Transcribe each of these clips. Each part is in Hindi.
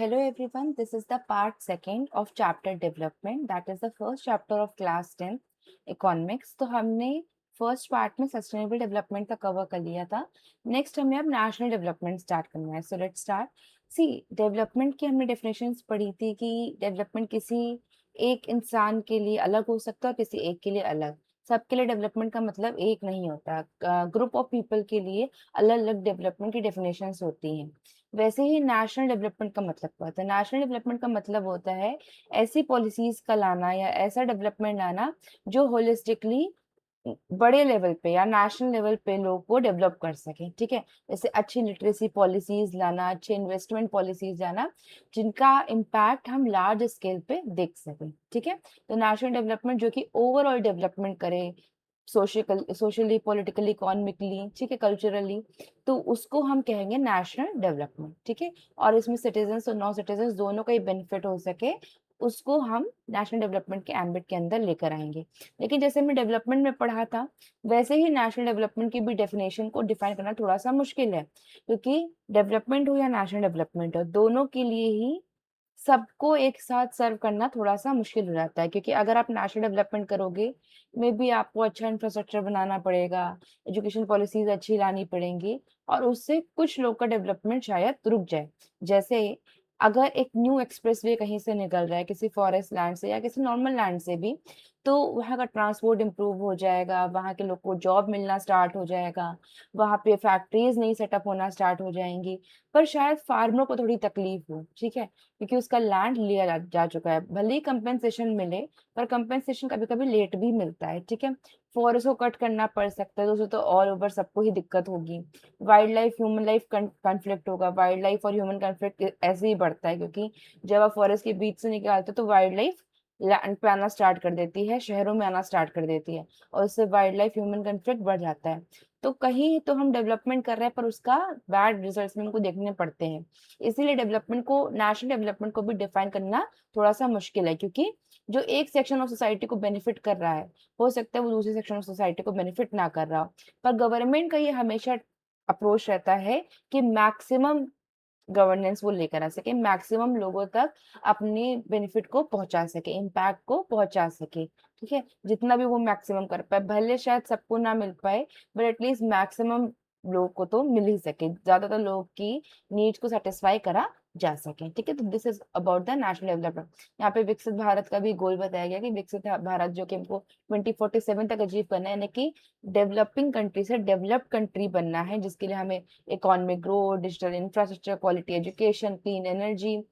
Hello everyone, this is the part second of chapter development. That is the first chapter of class 10 economics. तो हमने फर्स्ट पार्ट में सस्टेनेबल डेवलपमेंट का कवर कर लिया था. नेक्स्ट हमें अब नेशनल डेवलपमेंट स्टार्ट करना है. So let's start. See development की हमने डेफिनेशंस पढ़ी थी कि डेवलपमेंट किसी एक इंसान के लिए अलग हो सकता है और किसी एक के लिए अलग. सबके लिए डेवलपमेंट का मतलब एक नहीं होता. ग्रुप ऑफ पीपल के लिए अलग अलग डेवलपमेंट की डेफिनेशंस होती हैं. वैसे ही नेशनल डेवलपमेंट का मतलब क्या होता है? नेशनल डेवलपमेंट का मतलब होता है ऐसी पॉलिसीज का लाना या ऐसा डेवलपमेंट लाना जो होलिस्टिकली बड़े लेवल पे या नेशनल लेवल पे लोग को डेवलप कर सके. ठीक है, जैसे अच्छी लिटरेसी पॉलिसीज लाना, अच्छे इन्वेस्टमेंट पॉलिसीज लाना जिनका इम्पैक्ट हम लार्ज स्केल पे देख सकें. ठीक है, तो नेशनल डेवलपमेंट जो कि ओवरऑल डेवलपमेंट करे, सोशली, पॉलिटिकली, इकोनॉमिकली, ठीक है, कल्चरली, तो उसको हम कहेंगे नेशनल डेवलपमेंट. ठीक है, और इसमें सिटीजन्स और नॉन सिटीजन्स दोनों का ही बेनिफिट हो सके, उसको हम नेशनल डेवलपमेंट के एम्बिट के अंदर लेकर आएंगे. लेकिन जैसे हमने डेवलपमेंट में पढ़ा था, वैसे ही नेशनल डेवलपमेंट की भी डेफिनेशन को डिफाइन करना थोड़ा सा मुश्किल है, क्योंकि डेवलपमेंट हो या नेशनल डेवलपमेंट हो, दोनों के लिए ही सबको एक साथ सर्व करना थोड़ा-सा मुश्किल हो जाता है. क्योंकि अगर आप नेशनल डेवलपमेंट करोगे, मेबी आपको अच्छा इंफ्रास्ट्रक्चर बनाना पड़ेगा, एजुकेशन पॉलिसीज़ अच्छी लानी पड़ेंगी और उससे कुछ लोग का डेवलपमेंट शायद रुक जाए. जैसे अगर एक न्यू एक्सप्रेसवे कहीं से निकल रहा है, किसी फॉरेस्ट लैंड से या किसी नॉर्मल लैंड से भी, तो वहाँ का ट्रांसपोर्ट इम्प्रूव हो जाएगा, वहाँ के लोग को जॉब मिलना स्टार्ट हो जाएगा, वहाँ पे फैक्ट्रीज़ नई सेटअप होना स्टार्ट हो जाएँगी. पर शायद फार्मर को थोड़ी तकलीफ हो, ठीक है? क्योंकि उसका लैंड लिया जा चुका है. भले ही कंपेंसेशन मिले, पर कंपेंसेशन कभी-कभी लेट भी मिलता है. ठीक है, फॉरेस्ट को कट करना पड़ सकता है, तो उससे तो ऑल ओवर सबको ही दिक्कत होगी. Wild life human life conflict होगा. वाइल्ड लाइफ और ह्यूमन कॉन्फ्लिक्ट ऐसे ही बढ़ता है, क्योंकि जब आप फॉरेस्ट के बीच से निकालते हो तो वाइल्ड लाइफ लैंड पे आना स्टार्ट कर देती है, शहरों में आना स्टार्ट कर देती है, और उससे वाइल्ड लाइफ ह्यूमन कॉन्फ्लिक्ट बढ़ जाता है. तो कहीं तो हम डेवलपमेंट कर रहे हैं, पर उसका बैड रिजल्ट्स भी हमको देखने पड़ते हैं. इसीलिए डेवलपमेंट को, नेशनल डेवलपमेंट को भी डिफाइन करना थोड़ा-सा मुश्किल है, क्योंकि जो एक सेक्शन ऑफ सोसाइटी को बेनिफिट कर रहा है, हो सकता है वो दूसरे सेक्शन ऑफ सोसाइटी को बेनिफिट ना कर रहा हो. पर गवर्नमेंट का ये हमेशा अप्रोच रहता है कि मैक्सिमम गवर्नेंस वो लेकर आ सके, मैक्सिमम लोगों तक अपने बेनिफिट को पहुँचा सके, इम्पैक्ट को पहुँचा सके. ठीक है? जितना भी वो मैक्सिमम कर पाए, भले शायद सबको ना मिल पाए, बट एटलीस्ट मैक्सिमम लोग को तो मिल ही सके, ज़्यादातर लोग की नीड्स को सैटिस्फाई करा जा सके. ठीक है? तो this is about the national development. यहाँ पे विकसित भारत का भी गोल बताया गया कि विकसित भारत जो कि हमको 2047 तक अचीव करना है, यानी कि डेवलपिंग कंट्री से डेवलप्ड कंट्री बनना है, जिसके लिए हमें economic growth, digital infrastructure, quality education, clean energy,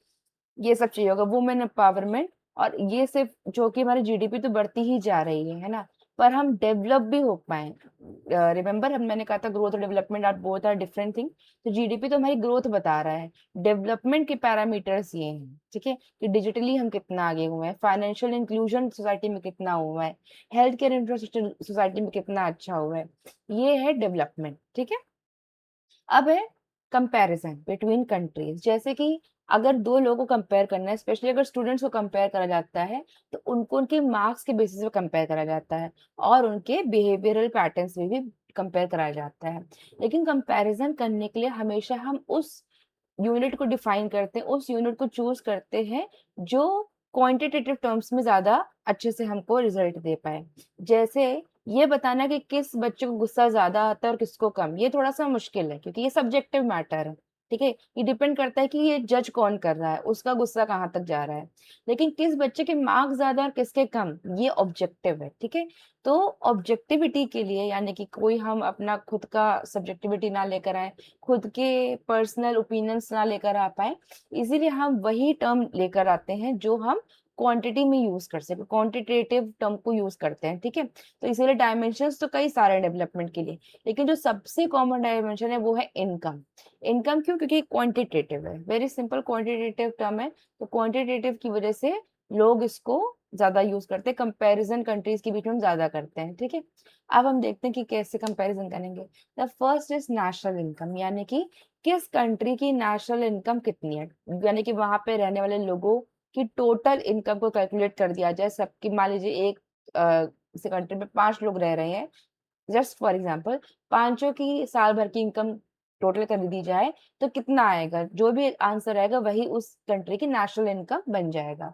ये सब चाहिए होगा, वुमेन एम्पावरमेंट. और ये सिर्फ जो कि हमारी जीडीपी तो बढ़ती ही जा रही है ना? पर हम डेवलप भी हो पाएँ. रिमेंबर हम मैंने कहा था ग्रोथ और development are both are different thing. तो जीडीपी तो हमारी ग्रोथ बता रहा है, डेवलपमेंट के पैरामीटर्स ये हैं, ठीक है? कि डिजिटली हम कितना आगे हुए हैं, फाइनेंशियल इंक्लूजन सोसाइटी में कितना हुआ है, हेल्थ केयर इंफ्रास्ट्रक्चर सोसाइटी में कितना अच्छा हुआ है. ये है डेवलपमेंट. ठीक है? अब है कंपैरिजन बिटवीन कंट्रीज. जैसे कि अगर दो लोगों को कंपेयर करना है, स्पेशली अगर स्टूडेंट्स को कंपेयर करा जाता है, तो उनको उनके मार्क्स के बेसिस पे कंपेयर करा जाता है और उनके बिहेवियरल पैटर्न्स में भी कंपेयर कराया जाता है. लेकिन कंपैरिजन करने के लिए हमेशा हम उस यूनिट को डिफाइन करते हैं, उस यूनिट को चूज करते हैं जो क्वांटिटेटिव टर्म्स में ज्यादा अच्छे से हमको रिजल्ट दे पाए. जैसे ये बताना कि किस बच्चे को गुस्सा ज़्यादा आता है और किसको कम, ये थोड़ा-सा मुश्किल है, क्योंकि ये सब्जेक्टिव मैटर है, ठीक है? ये डिपेंड करता है कि ये जज कौन कर रहा है, उसका गुस्सा कहाँ तक जा रहा है. लेकिन किस बच्चे के मार्क्स ज़्यादा और किसके कम, ये ऑब्जेक्टिव है, ठीक है? तो ऑब्जेक्टिविटी के लिए, यानी कि कोई हम अपना खुद का सब्जेक्टिविटी ना लेकर आएँ, खुद के पर्सनल ओपिनियंस ना लेकर आ पाएँ, इसीलिए हम वही टर्म लेकर आते हैं जो हम क्वांटिटी में यूज़ कर सकें, क्वांटिटेटिव टर्म को यूज़ करते हैं, ठीक है? तो इसीलिए डायमेंशंस तो कई सारे हैं डेवलपमेंट के लिए, लेकिन जो सबसे कॉमन डायमेंशन है वो है इनकम. इनकम क्यों? क्योंकि क्वांटिटेटिव है, वेरी सिंपल क्वांटिटेटिव टर्म है. तो क्वांटिटेटिव की वजह से लोग इसको ज्यादा यूज करते हैं, कंपैरिजन कंट्रीज के बीच में हम ज्यादा करते हैं. ठीक है, अब हम देखते हैं कि कैसे कंपैरिजन करेंगे. The first is national income, यानी कि किस कंट्री की नेशनल इनकम कितनी है, यानी कि वहां पे रहने वाले लोगों की टोटल इनकम को कैलकुलेट कर दिया जाए. सबकी मान लीजिए एक किसी कंट्री में 5 लोग रह रहे हैं, जस्ट फॉर एग्जांपल, पाँचों की साल भर की इनकम टोटल कर दी जाए तो कितना आएगा, जो भी आंसर आएगा वही उस कंट्री की नेशनल इनकम बन जाएगा।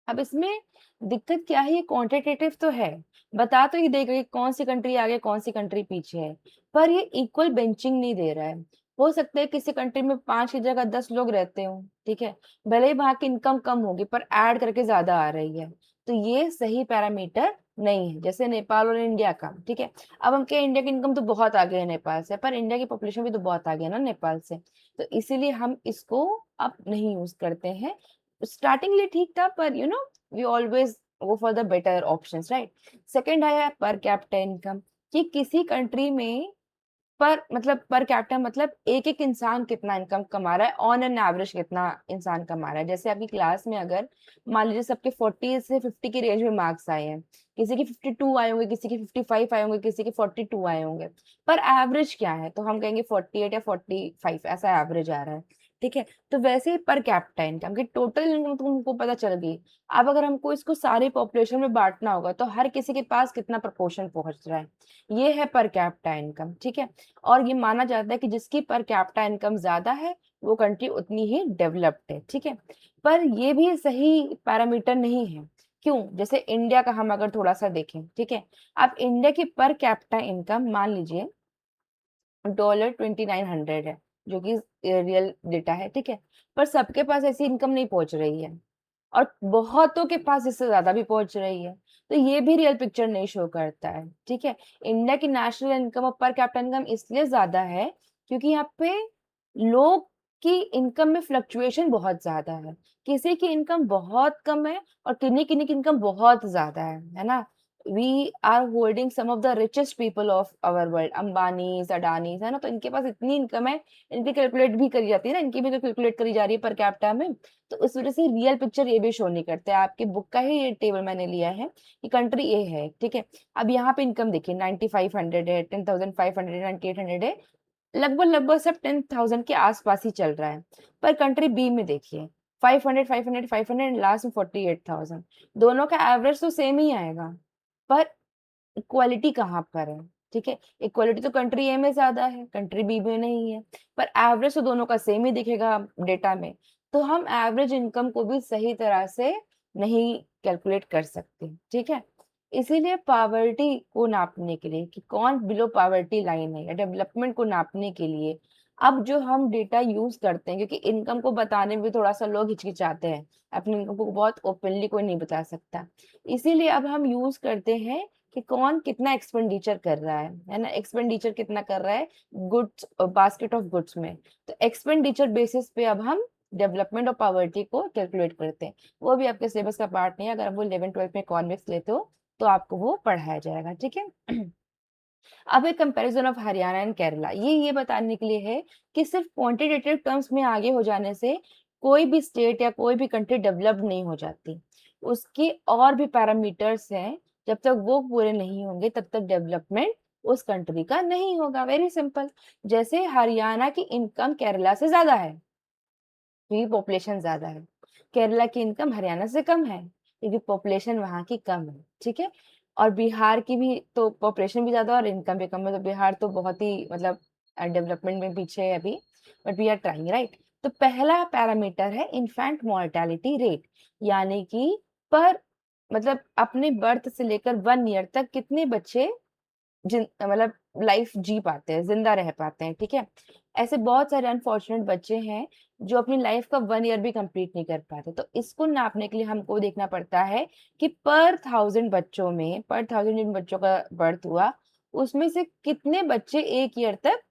अब इसमें दिक्कत क्या है, ये क्वांटिटेटिव तो है, बता तो ये देगा कि कौन सी कंट्री आगे कौन सी कंट्री पीछे है, पर ये इक्वल बेंचिंग नहीं दे रहा है। हो सकता है किसी कंट्री में 5 की जगह 10 लोग रहते हो, ठीक है, भले ही वहां की इनकम कम होगी पर ऐड करके ज्यादा आ रही है, तो ये सही पैरामीटर नहीं है। जैसे नेपाल और इंडिया का, ठीक है, अब हम क्या, इंडिया की इनकम तो बहुत आगे है नेपाल से, पर इंडिया की पॉपुलेशन भी तो बहुत आगे है ना नेपाल से, तो इसीलिए हम इसको अब नहीं यूज करते हैं। स्टार्टिंगली ठीक था, पर we always go for the better options, right. Second है पर कैपिटा इनकम, कि किसी कंट्री में पर कैपिटा मतलब एक एक इंसान कितना इनकम कमा रहा है, ऑन एन एवरेज कितना इंसान कमा रहा है। जैसे आपकी क्लास में अगर मान लीजिए सबके 40 से 50 की रेंज में मार्क्स आए हैं, किसी के 52 आए होंगे, किसी के 55 आए होंगे, किसी के 42 आए होंगे, पर एवरेज क्या है, तो हम कहेंगे 48 या 45 ऐसा एवरेज आ रहा है, ठीक है। तो वैसे ही पर कैपिटा इनकम की टोटल इनकम तुमको पता चल गई। अब अगर हमको इसको सारी पॉपुलेशन में बांटना होगा तो हर किसी के पास कितना प्रोपोर्शन पहुंच रहा है, ये है पर कैपिटा इनकम, ठीक है। और ये माना जाता है कि जिसकी पर कैपिटा इनकम ज्यादा है वो कंट्री उतनी ही डेवलप्ड है, ठीक है। पर ये भी सही पैरामीटर नहीं है। क्यों? जैसे इंडिया का हम अगर थोड़ा सा देखें, ठीक है, अब इंडिया की पर कैपिटा इनकम मान लीजिए $2900 है, जो कि रियल डेटा है, ठीक है, पर सबके पास ऐसी इनकम नहीं पहुंच रही है, और बहुतों के पास इससे ज्यादा भी पहुंच रही है, तो ये भी रियल पिक्चर नहीं शो करता है, ठीक है। इंडिया की नेशनल इनकम और पर कैपिटा इनकम इसलिए ज्यादा है क्योंकि यहाँ पे लोग की इनकम में फ्लक्चुएशन बहुत ज्यादा है, किसी की इनकम बहुत कम है और किन्हीं किन्हीं की इनकम बहुत ज्यादा है ना। We are holding some of the richest people of our world, Ambani Adani, है ना, तो इनके पास इतनी इनकम है, इनकी कैलकुलेट भी करी जाती है ना, इनकी भी तो कैलकुलेट करी जा रही है पर कैपिटा में, तो इस वजह से रियल पिक्चर ये भी शो नहीं करते। आपकी बुक का ही ये टेबल मैंने लिया है कि कंट्री ए है, ठीक है, अब यहाँ पे इनकम देखिए 9500 है, 10500, 9800 है, लगभग लगभग सब 10,000 के आसपास ही चल रहा है। पर कंट्री बी में देखिए 500 500 लास्ट में 48,000, दोनों का एवरेज तो सेम ही आएगा, पर इक्वालिटी कहाँ पर है, ठीक है, इक्वालिटी तो कंट्री ए में ज्यादा है, कंट्री बी में नहीं है, पर एवरेज तो दोनों का सेम ही दिखेगा डेटा में, तो हम एवरेज इनकम को भी सही तरह से नहीं कैलकुलेट कर सकते, ठीक है। इसीलिए पावर्टी को नापने के लिए कि कौन बिलो पावर्टी लाइन है या डेवलपमेंट को नापने के लिए अब जो हम डेटा यूज करते हैं, क्योंकि इनकम को बताने में थोड़ा सा लोग हिचकिचाते हैं, अपनी इनकम को बहुत ओपनली कोई नहीं बता सकता, इसीलिए अब हम यूज करते हैं कि कौन कितना एक्सपेंडिचर कर रहा है ना, एक्सपेंडिचर कितना कर रहा है गुड्स, बास्केट ऑफ गुड्स में, तो एक्सपेंडिचर बेसिस पे अब हम डेवलपमेंट और पॉवर्टी को कैलकुलेट करते हैं। वो भी आपके सिलेबस का पार्ट नहीं है, अगर आप वो 11-12 में इकोनॉमिक्स लेते हो तो आपको वो पढ़ाया जाएगा, ठीक है। अब एक comparison of Haryana and Kerala, ये बताने के लिए है कि सिर्फ क्वांटिटेटिव टर्म्स में आगे हो जाने से कोई भी स्टेट या कोई भी कंट्री डेवलप नहीं हो जाती, उसके और भी पैरामीटर्स हैं, जब तक वो पूरे नहीं होंगे तब तक डेवलपमेंट उस कंट्री का नहीं होगा, वेरी सिंपल। जैसे हरियाणा की इनकम केरला से ज्यादा है क्योंकि पॉपुलेशन ज्यादा है, केरला की इनकम हरियाणा से कम है क्योंकि पॉपुलेशन वहां की कम है, ठीक है। और बिहार की भी तो पॉपुलेशन भी ज्यादा और इनकम भी कम है, तो बिहार तो बहुत ही मतलब डेवलपमेंट में पीछे है अभी, but we are trying, right. तो पहला पैरामीटर है इन्फेंट मोर्टेलिटी रेट, यानी कि पर मतलब अपने बर्थ से लेकर 1 ईयर तक कितने बच्चे जिन मतलब लाइफ जी पाते हैं, जिंदा रह पाते हैं, ठीक है। ऐसे बहुत सारे अनफॉर्चुनेट बच्चे हैं जो अपनी लाइफ का 1 ईयर भी कंप्लीट नहीं कर पाते, तो इसको नापने के लिए हमको देखना पड़ता है कि पर 1000 बच्चों में, पर 1000 जिन बच्चों का बर्थ हुआ उसमें से कितने बच्चे 1 ईयर तक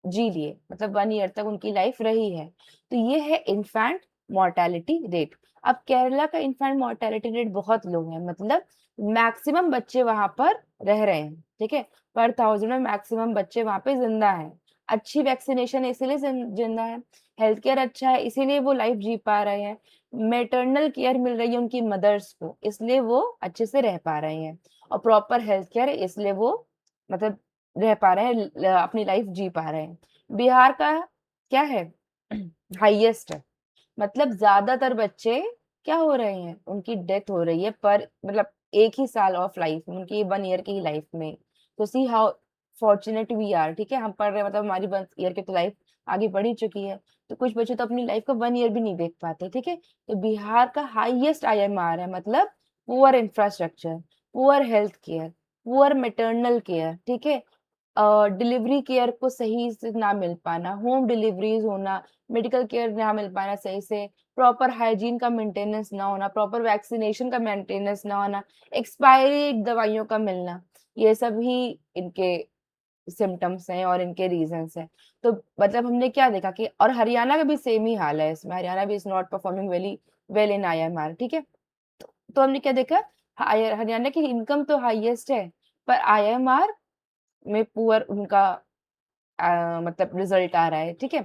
जी लिए, मतलब 1 ईयर तक उनकी लाइफ रही है, तो ये है इन्फेंट मोर्टेलिटी रेट। अब केरला का इन्फेंट मोर्टेलिटी रेट बहुत लो है, मतलब मैक्सिमम बच्चे वहां पर रह रहे हैं, ठीक है, पर 1000 में मैक्सिमम बच्चे वहां पे जिंदा हैं, अच्छी वैक्सीनेशन है इसीलिए जिंदा है, हेल्थ केयर अच्छा है इसीलिए वो लाइफ जी पा रहे हैं, मेटरनल केयर मिल रही है उनकी मदर्स को इसलिए वो अच्छे से रह पा रहे हैं, और प्रॉपर हेल्थ केयर है इसलिए वो मतलब रह पा रहे हैं, अपनी लाइफ जी पा रहे हैं। बिहार का क्या है, हाईएस्ट है, मतलब ज्यादातर बच्चे क्या हो रहे हैं, उनकी डेथ हो रही है पर मतलब एक ही साल ऑफ लाइफ में, उनकी 1 ईयर की ही लाइफ में, तो see how fortunate we are, ठीक है, हम पढ़ रहे हैं मतलब हमारी 1 ईयर की तो लाइफ आगे बढ़ ही चुकी है। तो कुछ बच्चे तो अपनी लाइफ का 1 ईयर भी नहीं देख पाते, ठीक है। तो बिहार का हाईएस्ट IMR है, मतलब poor infrastructure, poor health care, poor maternal care, ठीक है। डिलीवरी केयर को सही से ना मिल पाना, होम डिलीवरीज होना, मेडिकल केयर ना मिल पाना सही से, प्रॉपर हाइजीन का मेंटेनेंस ना होना, प्रॉपर वैक्सीनेशन का मेंटेनेंस ना होना, एक्सपायरी दवाइयों का मिलना, ये सब ही इनके सिम्टम्स हैं और इनके रीजंस हैं। तो मतलब हमने क्या देखा कि और हरियाणा का भी सेम ही हाल है, इसमें हरियाणा भी is not performing very well in IMR, ठीक है। तो हमने क्या देखा, हरियाणा की इनकम तो हाईएस्ट है, पर IMR में पुअर उनका मतलब रिजल्ट आ रहा है, ठीक है।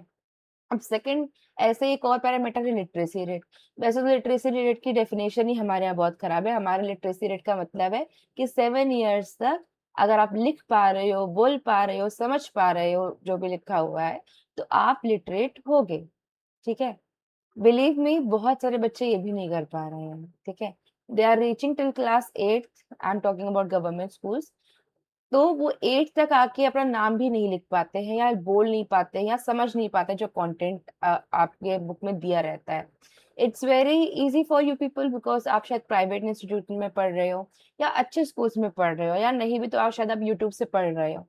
अब सेकंड, ऐसे एक और पैरामीटर है लिटरेसी रेट। वैसे तो लिटरेसी रेट की डेफिनेशन ही हमारे यहाँ बहुत खराब है। हमारे लिटरेसी रेट का मतलब है कि 7 इयर्स तक अगर आप लिख पा रहे हो, बोल पा रहे हो, समझ पा रहे हो जो भी लिखा हुआ है, तो आप लिटरेट होगे, ठीक है। बिलीव मी, बहुत सारे बच्चे ये भी नहीं कर पा रहे हैं, ठीक है। They are reaching till class 8, I am talking about government schools. तो वो 8 तक आके अपना नाम भी नहीं लिख पाते हैं, या बोल नहीं पाते हैं, या समझ नहीं पाते जो कंटेंट आपके बुक में दिया रहता है। It's very easy for you people because आप शायद प्राइवेट इंस्टीट्यूट में पढ़ रहे हो, या अच्छे स्कूल्स में पढ़ रहे हो, या नहीं भी तो आप शायद आप यूट्यूब से पढ़ रहे हो।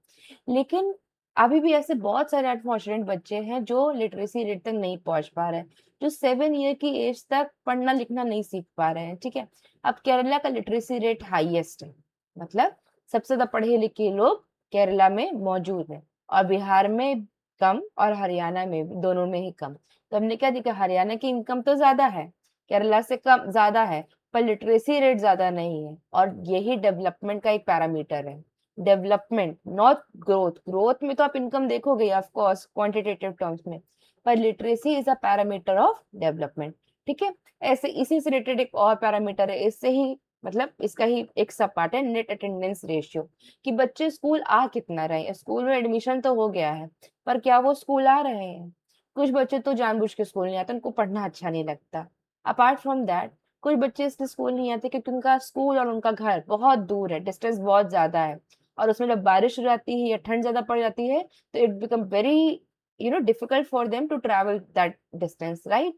लेकिन अभी भी ऐसे बहुत सारे अनफॉर्चुनेट बच्चे हैं जो लिटरेसी रेट तक नहीं पहुंच पा रहे हैं, जो 7 ईयर की एज तक पढ़ना लिखना नहीं सीख पा रहे हैं, ठीक है। अब केरला का लिटरेसी रेट हाईएस्ट है, मतलब सबसे ज्यादा पढ़े लिखे लोग केरला में मौजूद हैं, और बिहार में कम, और हरियाणा में भी, दोनों में ही कम। तो हमने क्या देखा, हरियाणा की इनकम तो ज्यादा है, केरला से कम ज्यादा है, पर लिटरेसी रेट ज्यादा नहीं है, और यही डेवलपमेंट का एक पैरामीटर है। Development, not growth. ग्रोथ में तो आप इनकम देखोगे ऑफ कोर्स क्वांटिटेटिव टर्म्स में, पर literacy is a parameter of development, ठीक है। ऐसे इसी से रिलेटेड एक और पैरामीटर है, इससे ही मतलब इसका ही एक सब पार्ट है नेट अटेंडेंस रेशियो, कि बच्चे स्कूल आ कितना रहे हैं। स्कूल में एडमिशन तो हो गया है, पर क्या वो स्कूल आ रहे हैं? कुछ बच्चे तो जानबूझ के स्कूल नहीं आते, उनको पढ़ना अच्छा नहीं लगता। अपार्ट फ्रॉम दैट, कुछ बच्चे इसलिए स्कूल नहीं आते क्योंकि उनका स्कूल और उनका घर बहुत दूर है, डिस्टेंस बहुत ज्यादा है, और उसमें जब बारिश हो जाती है या ठंड ज्यादा पड़ जाती है, तो it become very difficult for them to travel that distance, right.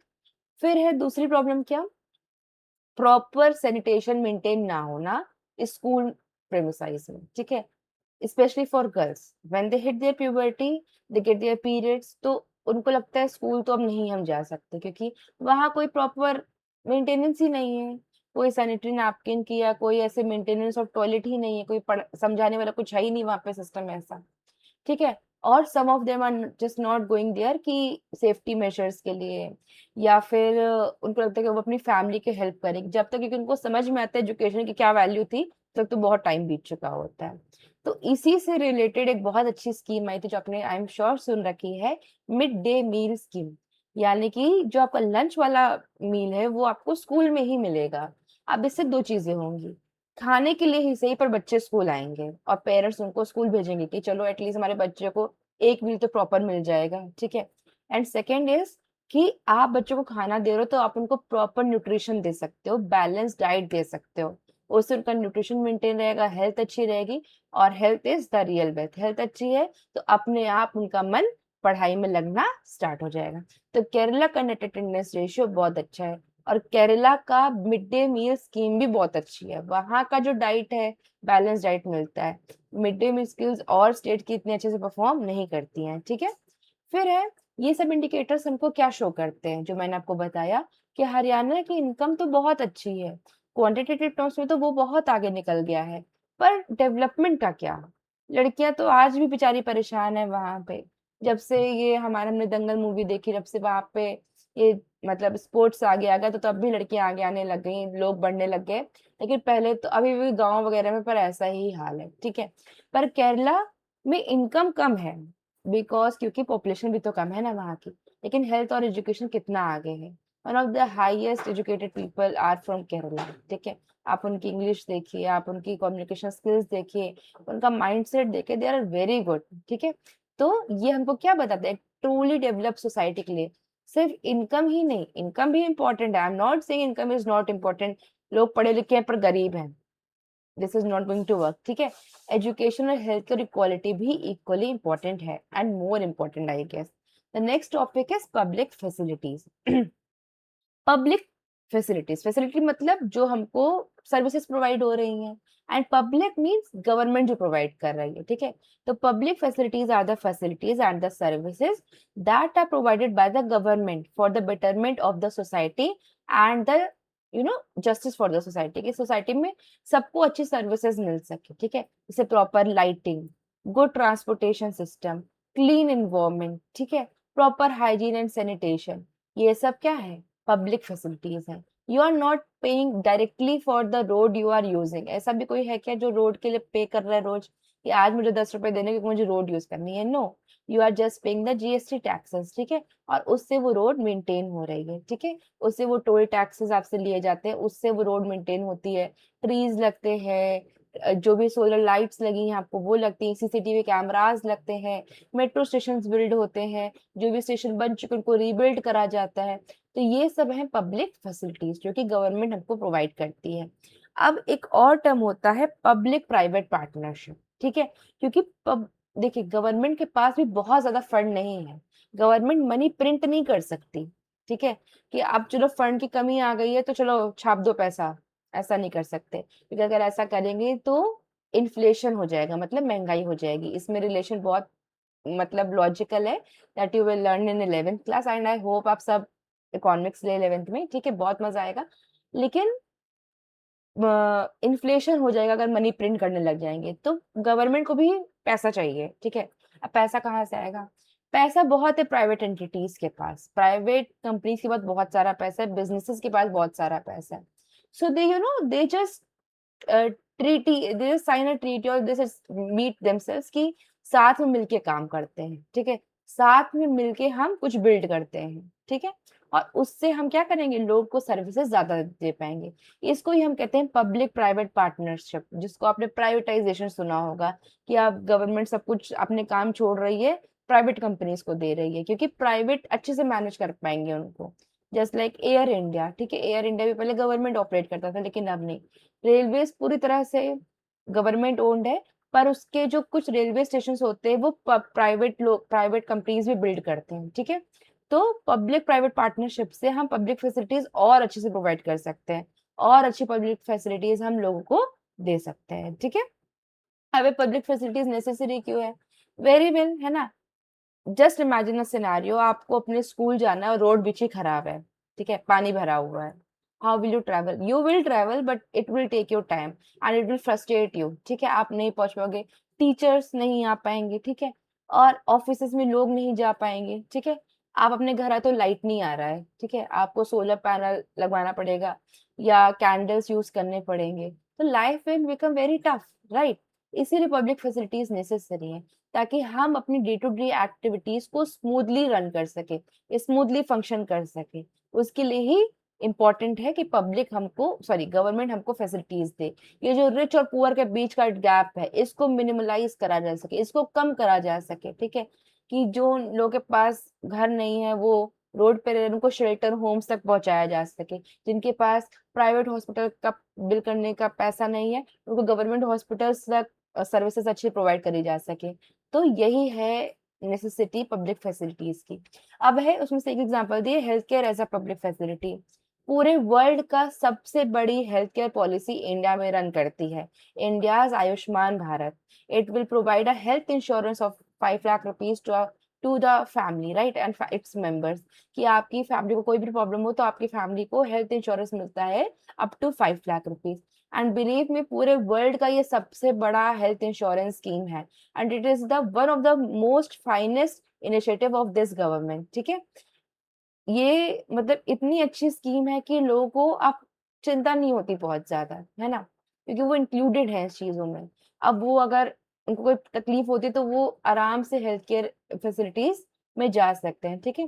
फिर है दूसरी प्रॉब्लम क्या, प्रॉपर सैनिटेशन मेंटेन ना होना स्कूल प्रेमिसाइज में, ठीक है। Specially for girls, when they hit their puberty, they get their periods, तो उनको लगता है स्कूल तो अब नहीं हम जा सकते, क्योंकि वहां कोई प्रॉपर मेंटेनेंस ही नहीं है, कोई सैनिटरी नैपकिन की या कोई ऐसे मेंटेनेंस ऑफ टॉयलेट ही नहीं है, कोई समझाने वाला कुछ है ही नहीं वहां पे सिस्टम ऐसा, ठीक है। और some of them are just not going there कि सेफ्टी मेजर्स के लिए, या फिर उनको लगता है कि वो अपनी फैमिली की हेल्प करेगी, जब तक क्योंकि उनको समझ में आता है एजुकेशन की क्या वैल्यू थी, तब तो बहुत टाइम बीत चुका होता है। तो इसी से रिलेटेड एक बहुत अच्छी स्कीम आई थी जो आपने आई एम श्योर सुन रखी है, मिड डे मील स्कीम। यानी कि जो आपका लंच वाला मील है वो आपको स्कूल में ही मिलेगा। अब इससे दो चीजें होंगी, खाने के लिए ही सही पर बच्चे स्कूल आएंगे, और पेरेंट्स उनको स्कूल भेजेंगे कि चलो एटलीस्ट हमारे बच्चे को एक मील तो प्रॉपर मिल जाएगा, ठीक है। एंड सेकेंड इज कि आप बच्चों को खाना दे रहे हो तो आप उनको प्रॉपर न्यूट्रिशन दे सकते हो, बैलेंस डाइट दे सकते हो, उससे उनका न्यूट्रिशन मेंटेन रहेगा, हेल्थ अच्छी रहेगी। और health is the real wealth, health अच्छी है तो अपने आप उनका मन पढ़ाई में लगना स्टार्ट हो जाएगा। तो केरला का नेट अटेंडेंस रेशियो बहुत अच्छा है, और केरला का मिड डे मील स्कीम भी बहुत अच्छी है। वहां का जो डाइट है, बैलेंस डाइट मिलता है। मिड डे मील स्किल्स और स्टेट की इतने अच्छे से परफॉर्म नहीं करती हैं, ठीक है। फिर है, ये सब इंडिकेटर्स हमको क्या शो करते हैं जो मैंने आपको बताया, कि हरियाणा की इनकम तो बहुत अच्छी है, क्वांटिटेटिव टर्म्स में तो वो बहुत आगे निकल गया है, पर डेवलपमेंट का क्या? लड़कियां तो आज भी बेचारी परेशान है वहां पे। जब से ये हमारे हमने दंगल मूवी देखी, जब से वहां पे ये मतलब स्पोर्ट्स आगे आ गया, तो तब भी लड़कियां आगे आने लग गई, लोग बढ़ने लग गए। लेकिन पहले तो अभी भी गांव वगैरह में पर ऐसा ही हाल है, ठीक है। पर केरला में इनकम कम है, बिकॉज क्योंकि पॉपुलेशन भी तो कम है ना वहाँ की। लेकिन हेल्थ और एजुकेशन कितना आगे है, one of the highest educated people are from Kerala, ठीक है। आप उनकी इंग्लिश देखिए, आप उनकी कम्युनिकेशन स्किल्स देखिए, उनका माइंडसेट देखिए, दे आर वेरी गुड, ठीक है। तो ये हमको क्या बताता है, ट्रूली डेवलप सोसाइटी के लिए सिर्फ इनकम ही नहीं, इनकम भी इम्पोर्टेंट है, I am not saying income is not important. लोग पढ़े लिखे हैं पर गरीब हैं, this is not going to work, ठीक है। एजुकेशन और हेल्थ केयर इक्वालिटी भी इक्वली इंपॉर्टेंट है and more important I guess. The next topic is public facilities. Public facilities, facility मतलब जो हमको सर्विसेज प्रोवाइड हो रही हैं, एंड पब्लिक मींस गवर्नमेंट जो प्रोवाइड कर रही है, ठीक है। तो public facilities are the facilities and the services that are provided by the government for the betterment of the society and the justice for the society, की सोसाइटी में सबको अच्छी सर्विसेज मिल सके, ठीक है। जैसे proper lighting, good transportation system, clean environment, ठीक है, प्रॉपर हाइजीन एंड सैनिटेशन, ये सब क्या है, पब्लिक फैसिलिटीज है। You are not paying directly for the road you are using. ऐसा भी कोई है क्या जो रोड के लिए पे कर रहा है रोज कि आज मुझे 10 रुपए देने क्योंकि मुझे रोड यूज करनी है? No, you are just paying the GST taxes, ठीक है। और उससे वो रोड मेंटेन हो रही है, ठीक है। उससे वो टोल टैक्सेस आपसे लिए जाते हैं, उससे वो रोड मेंटेन होती है, ट्रीज लगते हैं, जो भी सोलर लाइट्स लगी हैं आपको वो लगती हैं, सीसीटीवी कैमरास लगते हैं, मेट्रो स्टेशन बिल्ड होते हैं, जो भी स्टेशन बन चुके उनको रीबिल्ड करा जाता है। तो ये सब है पब्लिक फैसिलिटीज जो कि गवर्नमेंट हमको प्रोवाइड करती है। अब एक और टर्म होता है पब्लिक प्राइवेट पार्टनरशिप, ठीक है। क्योंकि देखिए गवर्नमेंट के पास भी बहुत ज्यादा फंड नहीं है, गवर्नमेंट मनी प्रिंट नहीं कर सकती, ठीक है। कि अब चलो फंड की कमी आ गई है तो चलो छाप दो पैसा, ऐसा नहीं कर सकते, क्योंकि अगर ऐसा करेंगे तो इन्फ्लेशन हो जाएगा, मतलब महंगाई हो जाएगी। इसमें रिलेशन बहुत मतलब लॉजिकल है, that you will learn in 11th class, and I hope आप सब इकोनॉमिक्स ले 11th में, ठीक है, बहुत मजा आएगा। लेकिन इन्फ्लेशन हो जाएगा अगर मनी प्रिंट करने लग जाएंगे, तो गवर्नमेंट को भी पैसा चाहिए, ठीक है। अब पैसा कहाँ से आएगा? पैसा बहुत है प्राइवेट एंटिटीज के पास, प्राइवेट कंपनीज के पास बहुत सारा पैसा है, बिजनेसेस के पास बहुत सारा पैसा है। So they they just treaty, they sign a treaty और दे मीट देमसेल्व्स की साथ में मिलके काम करते हैं, ठीक है। साथ में मिलके हम कुछ बिल्ड करते हैं, ठीक है। और उससे हम क्या करेंगे, लोग को सर्विसेज ज्यादा दे पाएंगे। इसको ही हम कहते हैं पब्लिक प्राइवेट पार्टनरशिप, जिसको आपने प्राइवेटाइजेशन सुना होगा, कि आप गवर्नमेंट सब कुछ अपने काम छोड़ रही है, प्राइवेट कंपनीज को दे रही है, क्योंकि प्राइवेट अच्छे से मैनेज कर पाएंगे उनको। जस्ट लाइक एयर इंडिया, ठीक है, एयर इंडिया भी पहले गवर्नमेंट ऑपरेट करता था लेकिन अब नहीं। रेलवेज पूरी तरह से गवर्नमेंट ओन्ड है, पर उसके जो कुछ रेलवे स्टेशन होते हैं वो प्राइवेट लोग, प्राइवेट कंपनीज भी बिल्ड करते हैं, ठीक है। तो पब्लिक प्राइवेट पार्टनरशिप से हम पब्लिक फैसिलिटीज और अच्छे से प्रोवाइड कर सकते हैं, और अच्छी पब्लिक फैसिलिटीज हम लोगों को दे सकते हैं, ठीक है। अब पब्लिक फैसिलिटीज नेसेसरी क्यों है? वेरी वेल, है ना। जस्ट इमेजिन अ सिनेरियो, आपको अपने स्कूल जाना है और रोड बीच ही खराब है, ठीक है, पानी भरा हुआ है। How will you travel? You will travel but it will take your time and it will frustrate you, ठीक है। आप नहीं पहुंच पाओगे, टीचर्स नहीं आ पाएंगे, ठीक है, और ऑफिस में लोग नहीं जा पाएंगे, ठीक है। आप अपने घर आए तो लाइट नहीं आ रहा है, ठीक है, आपको सोलर पैनल लगवाना पड़ेगा या कैंडल्स यूज करने पड़ेंगे, तो life will become very tough, right. इसीलिए पब्लिक फैसिलिटीज नेसेसरी है, ताकि हम अपनी डे टू डे एक्टिविटीज को स्मूथली रन कर सके, स्मूथली फंक्शन कर सके। उसके लिए ही इम्पोर्टेंट है कि पब्लिक हमको, सॉरी, गवर्नमेंट हमको फैसिलिटीज दे। ये जो रिच और पुअर के बीच का गैप है, इसको मिनिमलाइज करा जा सके, इसको कम करा जा सके, ठीक है। कि जो लोगों के पास घर नहीं है वो रोड पे रह रहे हैं, उनको शेल्टर होम्स तक पहुंचाया जा सके। जिनके पास प्राइवेट हॉस्पिटल का बिल करने का पैसा नहीं है, उनको गवर्नमेंट हॉस्पिटल्स तक सर्विसेज अच्छी प्रोवाइड करी जा सके। तो यही है नेसेसिटी पब्लिक फैसिलिटीज की। अब है उसमें से एक एग्जांपल दिए, health care as a public facility. पूरे वर्ल्ड का सबसे बड़ी हेल्थ केयर पॉलिसी इंडिया में रन करती है, India's Ayushman Bharat. It will provide a health insurance of 5 lakh rupees to the family, right, and its members. कि आपकी फैमिली को कोई भी प्रॉब्लम हो तो आपकी फैमिली को हेल्थ इंश्योरेंस मिलता है up to 5 lakh rupees. And believe में पूरे वर्ल्ड का ये सबसे बड़ा हेल्थ इंश्योरेंस स्कीम है, and it is the one of the most finest initiative of this government, ठीक है। ये मतलब इतनी अच्छी स्कीम है कि लोगों को अब चिंता नहीं होती बहुत ज्यादा, है ना, क्योंकि वो इंक्लूडेड है इस चीजों में। अब वो अगर उनको कोई तकलीफ होती है तो वो आराम से हेल्थ केयर फैसिलिटीज में जा सकते हैं, ठीक है।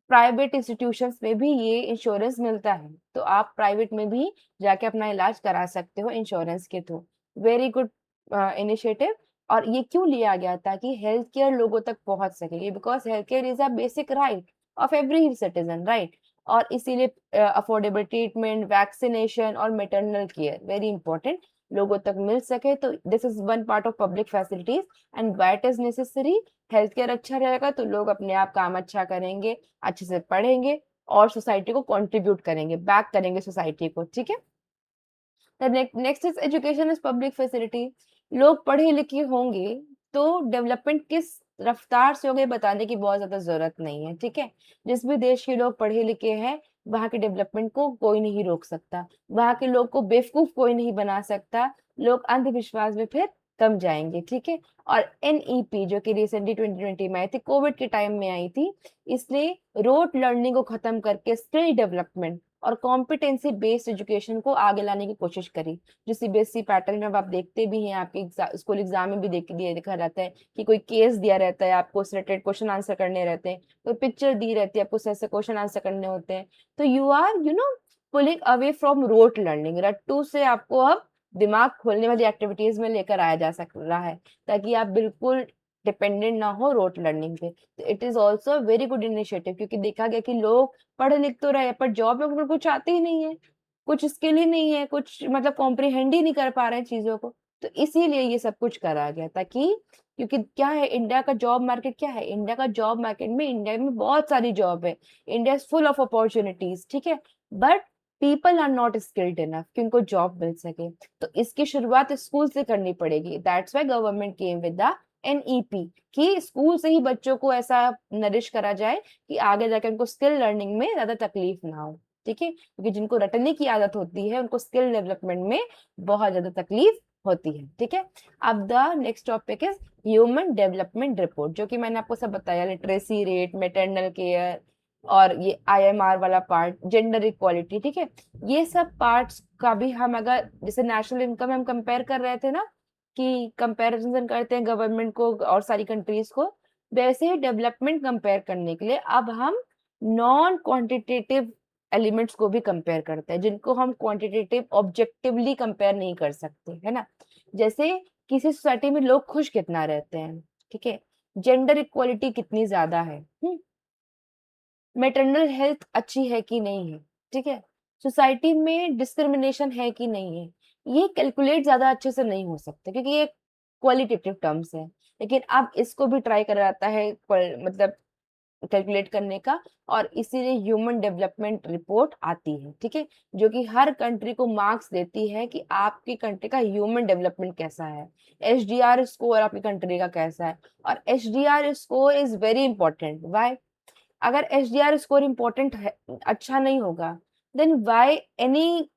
प्राइवेट इंस्टीट्यूशंस में भी ये इंश्योरेंस मिलता है, तो आप प्राइवेट में भी जाके अपना इलाज करा सकते हो इंश्योरेंस के थ्रू। Very good initiative. और ये क्यों लिया गया? ताकि हेल्थ केयर लोगों तक पहुंच सके, because health care is a basic right of every citizen, right. और इसीलिए अफोर्डेबल ट्रीटमेंट, वैक्सीनेशन और मेटरनल केयर वेरी इंपॉर्टेंट, लोगों तक मिल सके। तो this is one part of public facilities and that is necessary. Health care अच्छा रहेगा तो लोग अपने आप काम अच्छा करेंगे, अच्छे से पढ़ेंगे और सोसाइटी को कंट्रीब्यूट करेंगे, बैक करेंगे सोसाइटी को, ठीक है। Next is education is public facility. लोग पढ़े लिखे होंगे तो डेवलपमेंट किस रफ्तार से होगी बताने की बहुत ज्यादा जरूरत नहीं है, ठीक है। जिस भी देश के लोग पढ़े लिखे हैं वहां के डेवलपमेंट को कोई नहीं रोक सकता, वहां के लोग को बेवकूफ कोई नहीं बना सकता। लोग अंधविश्वास में फिर कम जाएंगे, ठीक है। और एनईपी जो कि रिसेंटली 2020 में आई थी, कोविड के टाइम में आई थी, इसने रोट लर्निंग को खत्म करके स्किल डेवलपमेंट और कॉम्पिटेंसी बेस्ड एजुकेशन को आगे लाने की कोशिश करी। जो सीबीएसई पैटर्न में अब आप देखते भी हैं, आपके स्कूल एग्जाम में भी देखा रहता है कि कोई केस दिया रहता है, आपको उससे रिलेटेड क्वेश्चन आंसर करने रहते हैं, कोई पिक्चर दी रहती है, आपको उससे क्वेश्चन आंसर करने होते हैं। तो you are pulling away from rote learning, रट्टू से आपको अब दिमाग खोलने वाली एक्टिविटीज में लेकर आया जा सक रहा है, ताकि आप बिल्कुल डिपेंडेंट ना हो रोट लर्निंग पे। तो it is also very good initiative, क्योंकि देखा गया कि लोग पढ़ लिख तो रहे पर जॉब में उनको कुछ आते ही नहीं है, कुछ स्किल ही नहीं है, कुछ मतलब कॉम्प्रिहेंड ही नहीं कर पा रहे हैं चीजों को। तो इसीलिए ये सब कुछ करा गया, ताकि क्योंकि क्या है इंडिया का जॉब मार्केट, क्या है इंडिया का जॉब मार्केट में, इंडिया में बहुत सारी जॉब है, India is full of opportunities, ठीक है। But people are not skilled enough कि उनको जॉब मिल सके। तो इसकी शुरुआत स्कूल से करनी पड़ेगी। That's why government came with the NEP, कि स्कूल से ही बच्चों को ऐसा नरिश करा जाए कि आगे जाकर उनको स्किल लर्निंग में ज्यादा तकलीफ ना हो, ठीक है। क्योंकि जिनको रटने की आदत होती है उनको स्किल डेवलपमेंट में बहुत ज्यादा तकलीफ होती है, ठीक है। अब the next topic is human development report, जो कि मैंने आपको सब बताया, लिटरेसी रेट, मैटरनल केयर और ये आईएमआर वाला पार्ट, जेंडर इक्वालिटी, ठीक है। ये सब पार्ट्स का भी हम अगर जैसे नेशनल इनकम हम कंपेयर कर रहे थे ना, कि कंपैरिजन करते हैं गवर्नमेंट को और सारी कंट्रीज को, वैसे ही डेवलपमेंट कंपेयर करने के लिए अब हम नॉन क्वांटिटेटिव एलिमेंट्स को भी कंपेयर करते हैं, जिनको हम क्वांटिटेटिव ऑब्जेक्टिवली कंपेयर नहीं कर सकते, है ना। जैसे किसी सोसाइटी में लोग खुश कितना रहते हैं, ठीक है, जेंडर इक्वालिटी कितनी ज्यादा है, मैटरनल हेल्थ अच्छी है कि नहीं है, ठीक है, सोसाइटी में डिस्क्रिमिनेशन है कि नहीं है। ये कैलकुलेट ज्यादा अच्छे से नहीं हो सकते क्योंकि ये क्वालिटेटिव टर्म्स है। लेकिन अब इसको भी ट्राई करा जाता है मतलब कैलकुलेट करने का, और इसीलिए ह्यूमन डेवलपमेंट रिपोर्ट आती है, ठीक है, जो कि हर कंट्री को मार्क्स देती है कि आपकी कंट्री का ह्यूमन डेवलपमेंट कैसा है, एचडीआर स्कोर आपकी कंट्री का कैसा है। और HDR score is very important. Why? अगर एचडीआर स्कोर इम्पोर्टेंट है, अच्छा नहीं होगा, then why any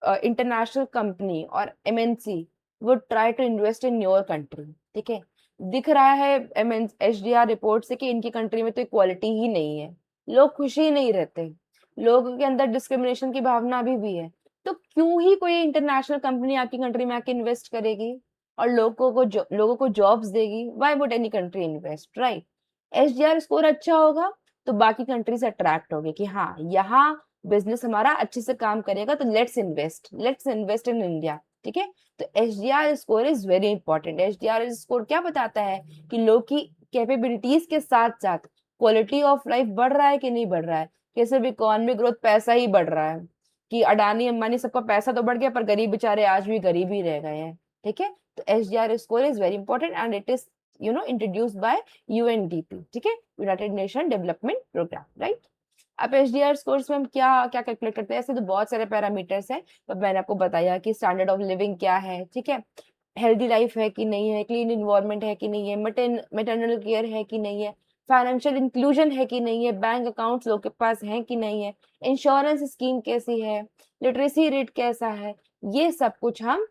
international company or MNC would try to invest in your country, ठीक है। दिख रहा है एमएन एचडीआर रिपोर्ट से कि इनकी कंट्री में तो इक्वालिटी ही नहीं है, लोग खुश ही नहीं रहते, लोगों के अंदर डिस्क्रिमिनेशन की भावना अभी भी है। तो क्यों ही कोई इंटरनेशनल कंपनी आपकी कंट्री में आके इन्वेस्ट करेगी और लोगों को जॉब्स देगी? Why would any country invest, right? HDR score अच्छा होगा तो बाकी कंट्री से अट्रैक्ट होगी कि हाँ, यहाँ बिजनेस हमारा अच्छे से काम करेगा, तो लेट्स इन्वेस्ट इन इंडिया, ठीक है। तो HDR score is very important. HDR score क्या बताता है कि लोग की कैपेबिलिटीज के साथ साथ क्वालिटी ऑफ लाइफ बढ़ रहा है कि नहीं बढ़ रहा है, कि सिर्फ इकोनॉमिक ग्रोथ पैसा ही बढ़ रहा है, कि अडानी अंबानी सबका पैसा तो बढ़ गया पर गरीब बेचारे आज भी गरीब ही रह गए हैं, ठीक है। तो HDR score is very important and it is introduced by UNDP, ठीक है, United Nation Development Programme, right. अब एचडीआर स्कोर्स में हम क्या क्या कैलकुलेट करते हैं? ऐसे तो बहुत सारे पैरामीटर्स हैं, पर मैंने आपको बताया कि स्टैंडर्ड ऑफ लिविंग क्या है, ठीक है, हेल्दी लाइफ है कि नहीं है, क्लीन इन्वायरमेंट है कि नहीं है, मेटरनल केयर है कि नहीं है, फाइनेंशियल इंक्लूजन है कि नहीं है, बैंक अकाउंट्स लोग के पास हैं कि नहीं है, इंश्योरेंस स्कीम कैसी है, लिटरेसी रेट कैसा है, ये सब कुछ हम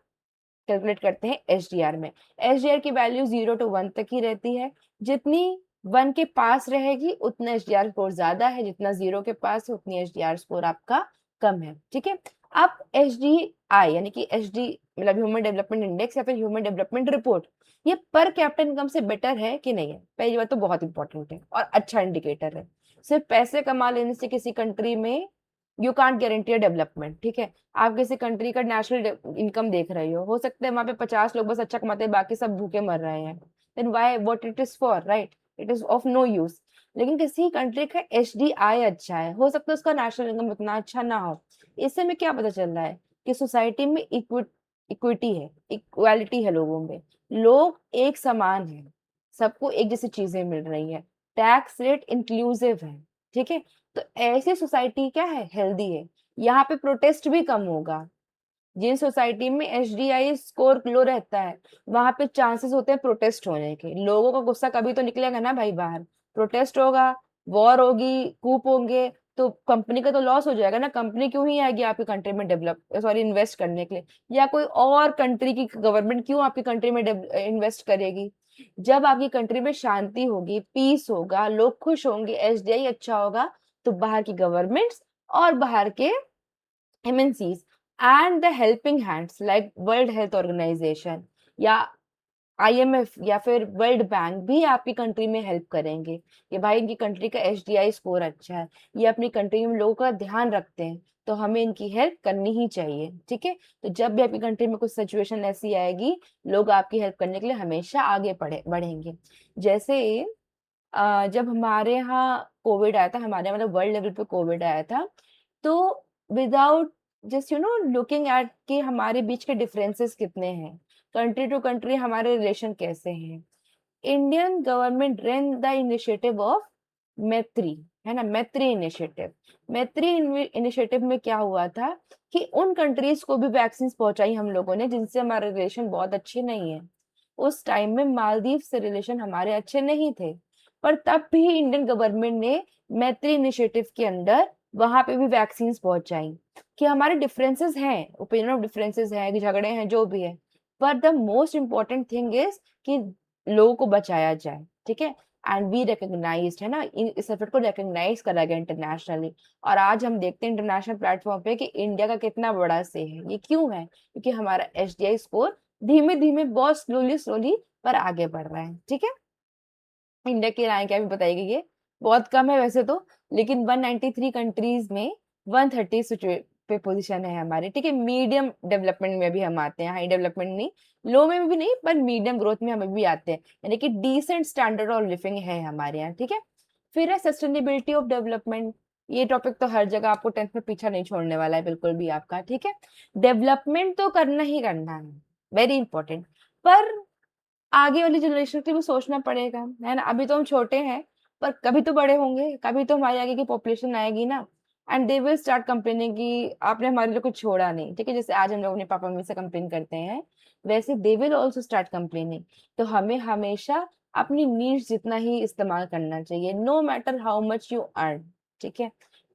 कैलकुलेट करते हैं एचडीआर में। एचडीआर की वैल्यू 0 to 1 तक ही रहती है। जितनी 1 के पास रहेगी उतना एचडीआर स्कोर ज्यादा है, जितना 0 के पास है उतनी एचडीआर स्कोर आपका कम है, ठीक है। अब एचडीआई यानी कि एचडी मतलब ह्यूमन डेवलपमेंट इंडेक्स या फिर ह्यूमन डेवलपमेंट रिपोर्ट, ये पर कैपिटा इनकम से बेटर है कि नहीं है? पहली बात तो बहुत इंपॉर्टेंट है और अच्छा इंडिकेटर है। सिर्फ पैसे कमा लेने से किसी कंट्री में यू कांट गारंटी डेवलपमेंट, ठीक है। आप किसी कंट्री का नेशनल इनकम देख रहे हो सकता है वहां पे 50 लोग बस अच्छा कमाते हैं, बाकी सब भूखे मर रहे हैं, then why what it is for, right? It is of no use. लेकिन किसी कंट्री का एचडीआई अच्छा है, हो सकता है उसका नेशनल इनकम उतना अच्छा ना हो। इससे हमें क्या पता चल रहा है कि सोसाइटी में इक्विटी है, इक्वालिटी है लोगों में, लोग एक समान है, सबको एक जैसी चीजें मिल रही है, टैक्स रेट इंक्लूसिव है, ठीक है। तो ऐसी सोसाइटी क्या है, हेल्दी है। यहाँ पे प्रोटेस्ट भी कम होगा। जिन सोसाइटी में एचडीआई स्कोर लो रहता है, वहां पे चांसेस होते हैं प्रोटेस्ट होने के। लोगों का गुस्सा कभी तो निकलेगा ना भाई बाहर, प्रोटेस्ट होगा, वॉर होगी, कूप होंगे, तो कंपनी का तो लॉस हो जाएगा ना। कंपनी क्यों ही आएगी आपकी कंट्री में डेवलप, सॉरी, इन्वेस्ट करने के लिए, या कोई और कंट्री की गवर्नमेंट क्यों आपकी कंट्री में इन्वेस्ट करेगी। जब आपकी कंट्री में शांति होगी, पीस होगा, लोग खुश होंगे, एचडीआई अच्छा होगा, तो बाहर की गवर्नमेंट्स और बाहर के MNCs and the helping hands like World Health Organization या IMF या फिर वर्ल्ड बैंक भी आपकी कंट्री में हेल्प करेंगे कि भाई इनकी कंट्री का HDI स्कोर अच्छा है, ये अपनी कंट्री में लोगों का ध्यान रखते हैं, तो हमें इनकी हेल्प करनी ही चाहिए, ठीक है। तो जब भी आपकी कंट्री में कुछ सिचुएशन ऐसी आएगी, लोग आपकी हेल्प करने के लिए हमेशा आगे बढ़ेंगे। जैसे जब हमारे यहाँ कोविड आया था, हमारे मतलब वर्ल्ड लेवल पे कोविड आया था, तो विदाउट जस्ट लुकिंग एट कि हमारे बीच के डिफरेंसेस कितने हैं, कंट्री टू कंट्री हमारे रिलेशन कैसे हैं, Indian government rain the initiative of मैत्री, है ना, मैत्री इनिशिएटिव। मैत्री इनिशिएटिव में क्या हुआ था कि उन कंट्रीज को भी वैक्सीन पहुंचाई हम लोगों ने जिनसे हमारे रिलेशन बहुत अच्छे नहीं है। उस टाइम में मालदीव से रिलेशन हमारे अच्छे नहीं थे, पर तब भी इंडियन गवर्नमेंट ने मैत्री इनिशिएटिव के अंडर वहां पे भी वैक्सीन पहुंचाई। कि हमारे डिफरेंसेस हैं, ओपिनियन ऑफ डिफरेंसेस हैं, झगड़े हैं, जो भी है, पर the most important thing is कि लोगों को बचाया जाए, ठीक है। एंड वी रिकॉग्नाइज्ड, है ना, इस एफर्ट को रिकॉग्नाइज करा गया इंटरनेशनली। और आज हम देखते हैं इंटरनेशनल प्लेटफॉर्म पे कि इंडिया का कितना बड़ा से है। ये क्यों है, क्योंकि हमारा एचडीआई स्कोर धीमे धीमे बहुत स्लोली स्लोली पर आगे बढ़ रहा है, ठीक है। इंडिया की रैंक क्या भी बताई गई है, बहुत कम है वैसे तो, लेकिन 193 कंट्रीज में 130 पे पोजीशन है हमारी, ठीक है। मीडियम डेवलपमेंट में भी हम आते हैं, हाई डेवलपमेंट नहीं, लो में भी नहीं, पर मीडियम ग्रोथ में हम भी आते हैं, यानी कि डिसेंट स्टैंडर्ड ऑफ लिविंग है हमारे यहाँ, ठीक है। फिर है सस्टेनेबिलिटी ऑफ डेवलपमेंट। ये टॉपिक तो हर जगह आपको 10th में पीछा नहीं छोड़ने वाला है बिल्कुल भी आपका, ठीक है। डेवलपमेंट तो करना ही करना है, वेरी इंपॉर्टेंट, पर आगे वाली जनरेशन के लिए भी सोचना पड़ेगा, है ना। अभी तो हम छोटे हैं, पर कभी तो बड़े होंगे, कभी तो हमारी आगे की पॉपुलेशन आएगी ना, and they will start complaining कि आपने हमारे लिए कुछ छोड़ा नहीं, ठीक है। जैसे आज हम लोग अपने पापा मम्मी से कंप्लेन करते हैं, वैसे they will also start complaining. तो हमें हमेशा अपनी नीड्स जितना ही इस्तेमाल करना चाहिए, no matter how much you earn, ठीक है।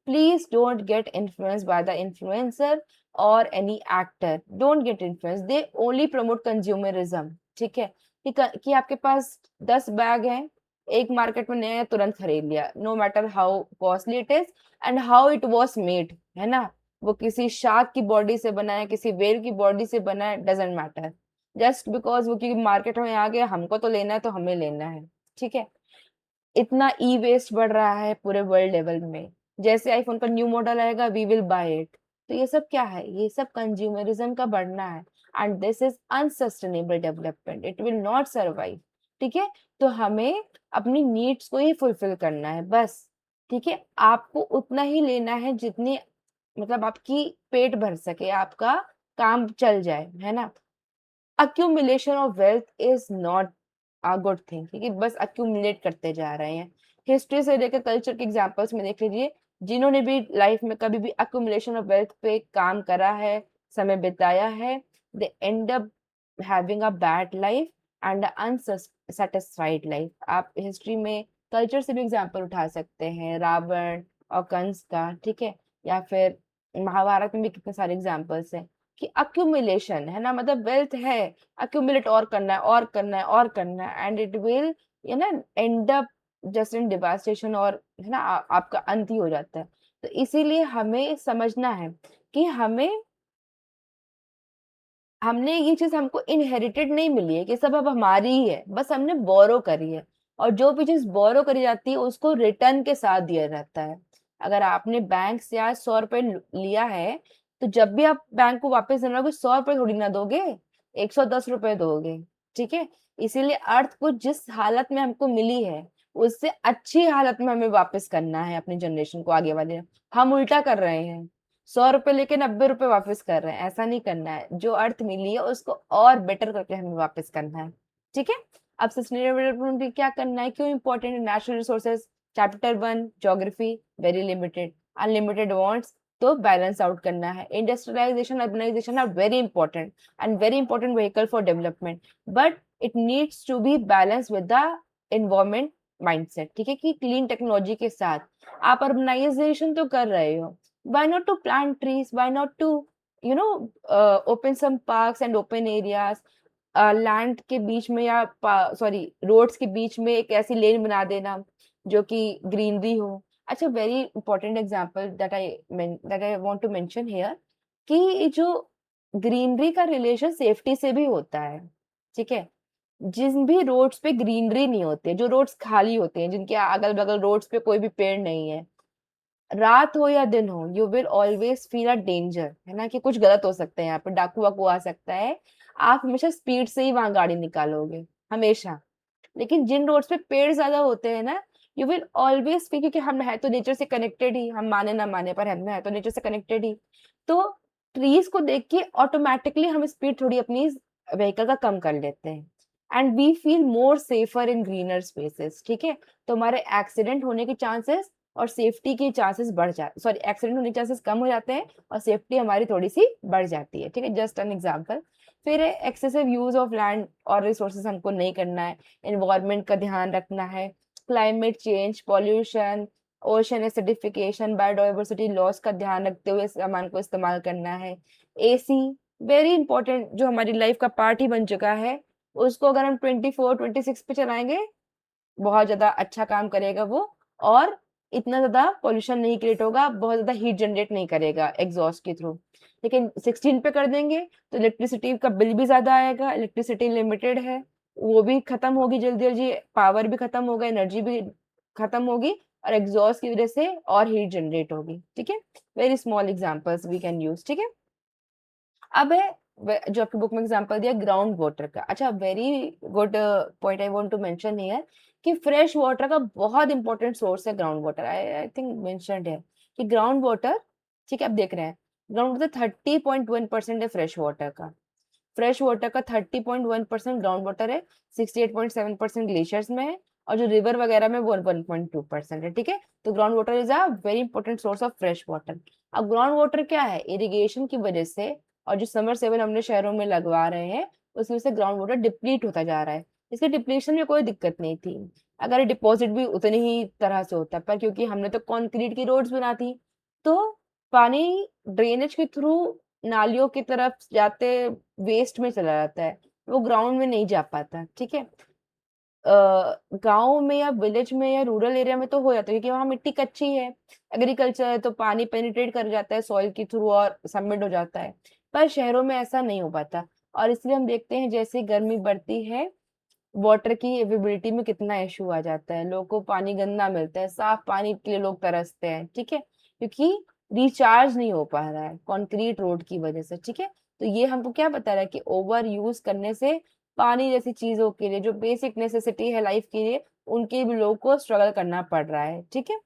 Please don't get influence by the influencer or any actor, don't get influence, they only promote consumerism, ठीक है। कि आपके पास 10 बैग है, एक मार्केट में नया है, तुरंत खरीद लिया, no matter how costly it is and how it was made, है ना। वो किसी शार्क की बॉडी से बना है, किसी वेल की बॉडी से बना है, डजेंट मैटर, जस्ट बिकॉज वो क्योंकि मार्केट में आ गया, हमको तो लेना है तो हमें लेना है, ठीक है। इतना ई वेस्ट बढ़ रहा है पूरे वर्ल्ड लेवल में, जैसे आईफोन का न्यू मॉडल आएगा वी विल बाय इट। तो ये सब क्या है, ये सब कंज्यूमरिज्म का बढ़ना है, and this is unsustainable development, it will not survive, ठीक है। तो हमें अपनी नीड्स को ही फुलफिल करना है बस, ठीक है। आपको उतना ही लेना है जितनी मतलब आपकी पेट भर सके, आपका काम चल जाए, है ना। Accumulation of wealth is not a good thing, ठीक है, बस अक्यूमुलेट करते जा रहे हैं। हिस्ट्री से लेकर कल्चर के एग्जांपल्स में देख लीजिए, जिन्होंने भी लाइफ में कभी भी अक्यूमुलेशन ऑफ वेल्थ पे काम करा है, समय बिताया है, they end up having a bad life and unsatisfied life. आप हिस्ट्री में कल्चर से भी एग्जांपल उठा सकते हैं, रावण और कंस का, ठीक है, या फिर महाभारत में भी कितने सारे एग्जांपल्स हैं कि अक्यूमुलेशन, है ना, मतलब वेल्थ है, अक्यूमुलेट और करना है और करना है और करना है, and it will and up just in devastation, और है ना आपका अंत ही हो जाता है। तो इसीलिए हमें समझना है कि हमने ये चीज हमको इनहेरिटेड नहीं मिली है कि सब अब हमारी ही है, बस हमने बोरो करी है। और जो भी चीज बोरो करी जाती है उसको रिटर्न के साथ दिया जाता है। अगर आपने बैंक से आज 100 रुपए लिया है, तो जब भी आप बैंक को वापस देना होगा, 100 रुपए थोड़ी ना दोगे, 110 रुपए दोगे, ठीक है। इसीलिए अर्थ को जिस हालत में हमको मिली है, उससे अच्छी हालत में हमें वापस करना है अपनी जनरेशन को, आगे वाले। हम उल्टा कर रहे हैं, 100 रुपए लेके 90 रुपए वापस कर रहे हैं, ऐसा नहीं करना है। जो अर्थ मिली है उसको और बेटर करके हमें वापस करना है, ठीक है। अब सस्टेनेबल डेवलपमेंट क्या करना है, क्यों इंपॉर्टेंट है, natural resources, chapter 1 geography, very limited, unlimited wants, तो बैलेंस आउट करना है। Industrialisation, urbanisation are very important and very important vehicle for development, but it needs to be balance with the environment mindset, ठीक है, कि क्लीन टेक्नोलॉजी के साथ आप अर्बनाइजेशन तो कर रहे हो, why not to plant trees, why not to open some parks and open areas, land के बीच में या सॉरी रोड्स के बीच में एक ऐसी लेन बना देना जो कि ग्रीनरी हो। अच्छा, very important example that I want to mention here, कि जो ग्रीनरी का रिलेशन सेफ्टी से भी होता है, ठीक है। जिन भी रोड्स पे ग्रीनरी नहीं होते, जो रोड्स खाली होते हैं, जिनके अगल बगल रोड्स पे कोई भी पेड़ नहीं है, रात हो या दिन हो, you will always feel a danger, है ना, कि कुछ गलत हो सकता है, यहाँ पे डाकू वाकू आ सकता है। आप हमेशा स्पीड से ही वहां गाड़ी निकालोगे, हमेशा। लेकिन जिन रोड्स पे पेड़ ज्यादा होते हैं ना, यू विल ऑलवेज फील, क्योंकि हम है तो नेचर से कनेक्टेड ही, हम माने ना माने पर हम है तो नेचर से कनेक्टेड ही, तो ट्रीज को देख के ऑटोमेटिकली हम स्पीड थोड़ी अपनी व्हीकल का कम कर लेते हैं, and we feel more safer in greener spaces, ठीक है। तो हमारे एक्सीडेंट होने के चांसेस और सेफ्टी के चांसेस बढ़ जाते, सॉरी, एक्सीडेंट होने के चांसेस कम हो जाते हैं और सेफ्टी हमारी थोड़ी सी बढ़ जाती है, ठीक है, जस्ट एन एग्जांपल। फिर एक्सेसिव यूज ऑफ लैंड और रिसोर्सेज हमको नहीं करना है, एनवायरनमेंट का ध्यान रखना है, climate change, pollution, ocean acidification, biodiversity loss का ध्यान रखते हुए सामान को इस्तेमाल करना है। एसी, वेरी इंपॉर्टेंट, जो हमारी लाइफ का पार्ट ही बन चुका है, उसको अगर हम 24 26 पे चलाएंगे, बहुत ज्यादा अच्छा काम करेगा वो, और इतना ज्यादा पॉल्यूशन नहीं क्रिएट होगा, बहुत ज्यादा हीट जनरेट नहीं करेगा एग्जॉस्ट के थ्रू। लेकिन 16 पे कर देंगे तो इलेक्ट्रिसिटी का बिल भी ज्यादा आएगा, इलेक्ट्रिसिटी लिमिटेड है, वो भी खत्म होगी जल्दी जल्दी, पावर भी खत्म होगा, एनर्जी भी खत्म होगी, और एग्जॉस्ट की वजह से और हीट जनरेट होगी, ठीक है। Very small examples we can use, ठीक है। अब है जो आपकी बुक में एग्जांपल दिया ग्राउंड वाटर का। अच्छा, very good point I want to mention here, कि फ्रेश वाटर का बहुत इंपॉर्टेंट सोर्स है ground water, I think mentioned है कि ग्राउंड वाटर, ठीक है, आप देख रहे हैं ग्राउंड वाटर 30.1% है फ्रेश वाटर का, फ्रेश वाटर का 30.1% ग्राउंड वाटर है, 68.7% ग्लेशियर्स में है, और जो रिवर वगैरह में वो 1.2% है, ठीक है। तो ground water is a very important source of fresh water. अब ग्राउंड वाटर क्या है, इरिगेशन की वजह से और जो समर सेवन हमने शहरों में लगवा रहे हैं, उसकी वजह से ग्राउंड वाटर डिप्लीट होता जा रहा है। इसके डिप्लीशन में कोई दिक्कत नहीं थी अगर डिपॉजिट भी उतनी ही तरह से होता, पर क्योंकि हमने तो कंक्रीट की रोड्स बना दी, तो पानी ड्रेनेज के थ्रू नालियों की तरफ जाते वेस्ट में चला जाता है, वो ग्राउंड में नहीं जा पाता, ठीक है। गांव में या विलेज में या रूरल एरिया में तो हो जाता है, क्योंकि वहाँ मिट्टी कच्ची है, एग्रीकल्चर है, तो पानी पेनिट्रेट कर जाता है सॉइल के थ्रू और सबमिट हो जाता है। पर शहरों में ऐसा नहीं हो पाता, और इसलिए हम देखते हैं जैसे गर्मी बढ़ती है, वाटर की अवेलेबिलिटी में कितना इशू आ जाता है, लोगों को पानी गंदा मिलता है, साफ पानी के लिए लोग तरसते हैं, ठीक है, क्योंकि रिचार्ज नहीं हो पा रहा है कंक्रीट रोड की वजह से, ठीक है। तो ये हमको क्या बता रहा है कि ओवर यूज करने से पानी जैसी चीजों के लिए, जो बेसिक नेसेसिटी है लाइफ के लिए, उनके भी लोगों को स्ट्रगल करना पड़ रहा है, ठीक है।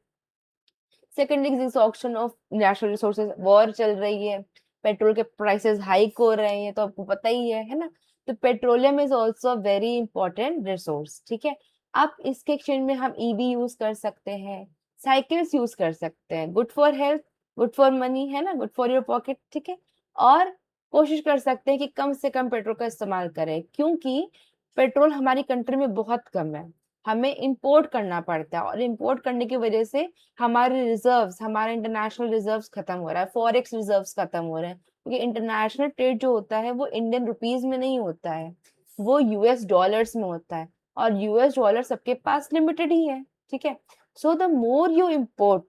Second is auction of natural resources, war चल रही है, पेट्रोल के प्राइसेस हाइक हो रहे हैं, तो आपको पता ही है ना। तो petroleum is also very important resource, ठीक है। अब इसके एक्सचेंज में हम ईवी यूज कर सकते हैं, साइकिल्स यूज कर सकते हैं, good for health, good for money, है ना, गुड फॉर योर पॉकेट, ठीक है। और कोशिश कर सकते हैं कि कम से कम पेट्रोल का इस्तेमाल करें, क्योंकि पेट्रोल हमारी कंट्री में बहुत कम है, हमें इंपोर्ट करना पड़ता है, और इंपोर्ट करने की वजह से हमारे रिजर्व्स, हमारा इंटरनेशनल रिजर्व्स खत्म हो रहा है, फॉरेक्स रिजर्व्स खत्म हो रहे हैं, क्योंकि इंटरनेशनल ट्रेड जो होता है वो इंडियन रुपीज में नहीं होता है, वो यूएस डॉलर्स में होता है, और यूएस डॉलर सबके पास लिमिटेड ही है, ठीक है। So the more you import,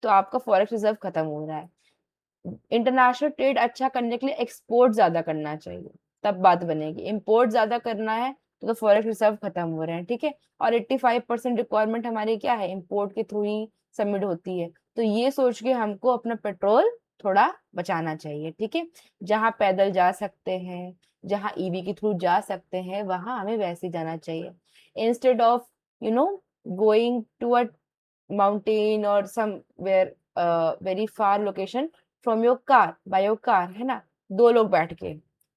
तो आपका फॉरेक्स रिजर्व खत्म हो रहा है। इंटरनेशनल ट्रेड अच्छा करने के लिए एक्सपोर्ट ज्यादा करना चाहिए, तब बात बनेगी। इंपोर्ट ज्यादा करना है तो फॉरेक्स रिजर्व खत्म हो रहे हैं, ठीक है। और 85% रिक्वायरमेंट हमारी क्या है, इंपोर्ट के थ्रू ही सबमिट होती है। तो ये सोच के हमको अपना पेट्रोल थोड़ा बचाना चाहिए, ठीक है। जहाँ पैदल जा सकते हैं, जहाँ ईवी के थ्रू जा सकते हैं, वहां हमें वैसे जाना चाहिए, instead of you know going to a mountain or somewhere very far location from your car, by your car, है ना, 2 लोग बैठ के।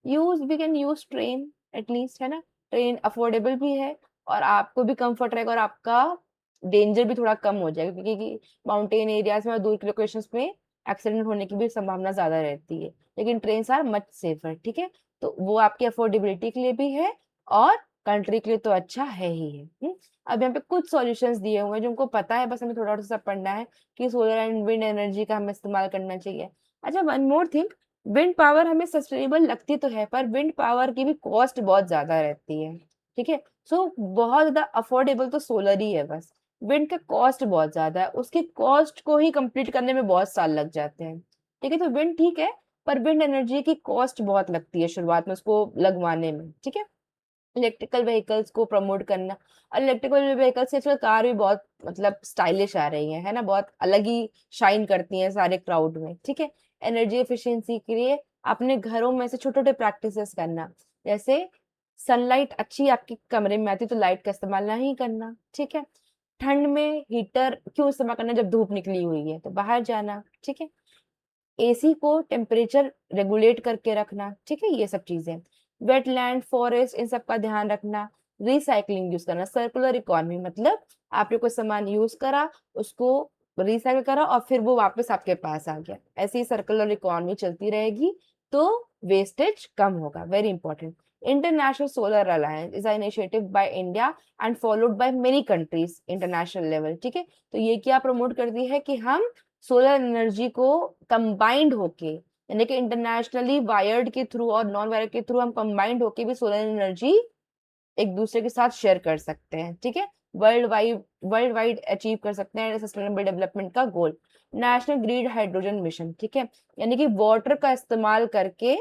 We can use train at least, है ना, ट्रेन अफोर्डेबल भी है और आपको भी कंफर्ट रहेगा और आपका डेंजर भी थोड़ा कम हो जाएगा, क्योंकि माउंटेन एरियाज में और दूर के लोकेशंस में एक्सीडेंट होने की भी संभावना ज्यादा रहती है, लेकिन ट्रेन आर मच सेफर, ठीक है। तो वो आपकी अफोर्डेबिलिटी के लिए भी है और कंट्री के लिए तो अच्छा है ही है। अब यहाँ पे कुछ सॉल्यूशंस दिए हुए हैं जो हमको पता है, बस हमें थोड़ा सा पढ़ना है कि सोलर एंड विंड एनर्जी का हमें इस्तेमाल करना चाहिए। अच्छा, one more thing, wind power हमें सस्टेनेबल लगती तो है, पर विंड पावर की भी कॉस्ट बहुत ज्यादा रहती है, ठीक है। सो बहुत ज्यादा अफोर्डेबल तो सोलर ही है बस। विंड का कॉस्ट बहुत ज्यादा है, उसकी कॉस्ट को ही कंप्लीट करने में बहुत साल लग जाते हैं, ठीक है। तो विंड ठीक है, पर विंड एनर्जी की कॉस्ट बहुत लगती है शुरुआत में उसको लगवाने में, ठीक है। इलेक्ट्रिकल व्हीकल्स को प्रमोट करना, और इलेक्ट्रिकल व्हीकल से आजकल कार भी बहुत मतलब स्टाइलिश आ रही है ना, बहुत अलग ही शाइन करती हैं सारे क्राउड में, ठीक है। एनर्जी एफिशिएंसी के लिए अपने घरों में से छोटे छोटे प्रैक्टिसेस करना, जैसे सनलाइट अच्छी आपके कमरे में आती है तो लाइट का इस्तेमाल नहीं करना, ठीक है। ठंड में हीटर क्यों इस्तेमाल करना, जब धूप निकली हुई है तो बाहर जाना, ठीक है। एसी को टेम्परेचर रेगुलेट करके रखना, ठीक है, ये सब चीजें। वेटलैंड, फॉरेस्ट, इन सब का ध्यान रखना। रिसाइकलिंग यूज करना, सर्कुलर इकोनॉमी, मतलब आपने कोई सामान यूज करा, उसको रिसाइकल करा और फिर वो वापस आपके पास आ गया, ऐसी ही सर्कुलर इकोनॉमी चलती रहेगी तो वेस्टेज कम होगा। Very important. International solar alliance is initiative by India and followed by many countries international level, ठीक है। तो ये क्या प्रमोट करती है कि हम सोलर एनर्जी को कंबाइंड होके, यानी कि इंटरनेशनली वायर्ड के थ्रू और नॉन वायर्ड के थ्रू हम कंबाइंड होके भी सोलर एनर्जी एक दूसरे के साथ शेयर कर सकते हैं, ठीक है। वर्ल्ड वाइड अचीव कर सकते हैं सस्टेनेबल डेवलपमेंट का गोल। नेशनल ग्रिड हाइड्रोजन मिशन, ठीक है, यानी कि वाटर का इस्तेमाल करके,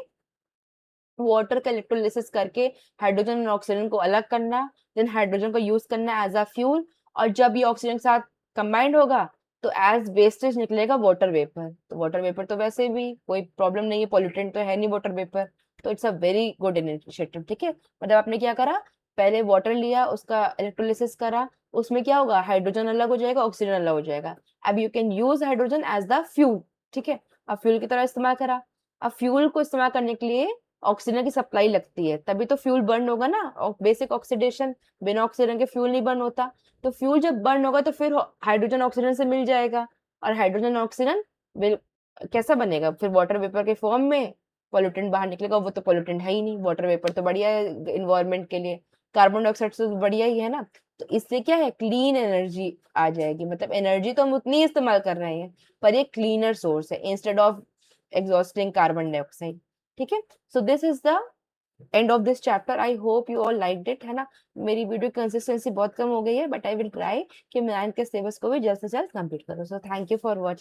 वाटर का इलेक्ट्रोलिसिस करके हाइड्रोजन और ऑक्सीजन को अलग करना, देन हाइड्रोजन को यूज करना एज अ फ्यूल, और जब ये ऑक्सीजन के साथ कंबाइंड होगा तो एज वेस्टेज निकलेगा वाटर वेपर। तो वाटर वेपर तो वैसे भी कोई प्रॉब्लम नहीं है, पॉल्यूटेंट तो है नहीं वाटर वेपर, तो it's a very good initiative, ठीक है। मतलब आपने क्या करा, पहले वाटर लिया, उसका इलेक्ट्रोलिसिस करा, उसमें क्या होगा, हाइड्रोजन अलग हो जाएगा, ऑक्सीजन अलग हो जाएगा। अब you can use hydrogen as the fuel, ठीक है। अब फ्यूल की तरह इस्तेमाल करा। अब फ्यूल को इस्तेमाल करने के लिए ऑक्सीजन की सप्लाई लगती है, तभी तो फ्यूल बर्न होगा ना, और बेसिक ऑक्सीडेशन, बिना ऑक्सीजन के फ्यूल नहीं बर्न होता। तो फ्यूल जब बर्न होगा तो फिर हाइड्रोजन ऑक्सीजन से मिल जाएगा, और हाइड्रोजन ऑक्सीजन कैसा बनेगा फिर, वाटर वेपर के फॉर्म में पॉल्यूटेंट बाहर निकलेगा। वो तो पॉल्यूटेंट है ही नहीं, वाटर वेपर तो बढ़िया है इन्वायरमेंट के लिए, कार्बन डाइऑक्साइड से तो बढ़िया ही है ना। तो इससे क्या है, क्लीन एनर्जी आ जाएगी, मतलब एनर्जी तो हम उतनी ही इस्तेमाल कर रहे हैं, पर ये क्लीनर सोर्स है instead of exhausting carbon dioxide, ठीक है। So this is the end of this chapter. I hope you all liked it, है ना। मेरी वीडियो कंसिस्टेंसी बहुत कम हो गई है, बट आई विल ट्राई कि मैं 9th के सिलेबस को भी जल्द से जल्द कंप्लीट करूँ। So thank you for watching.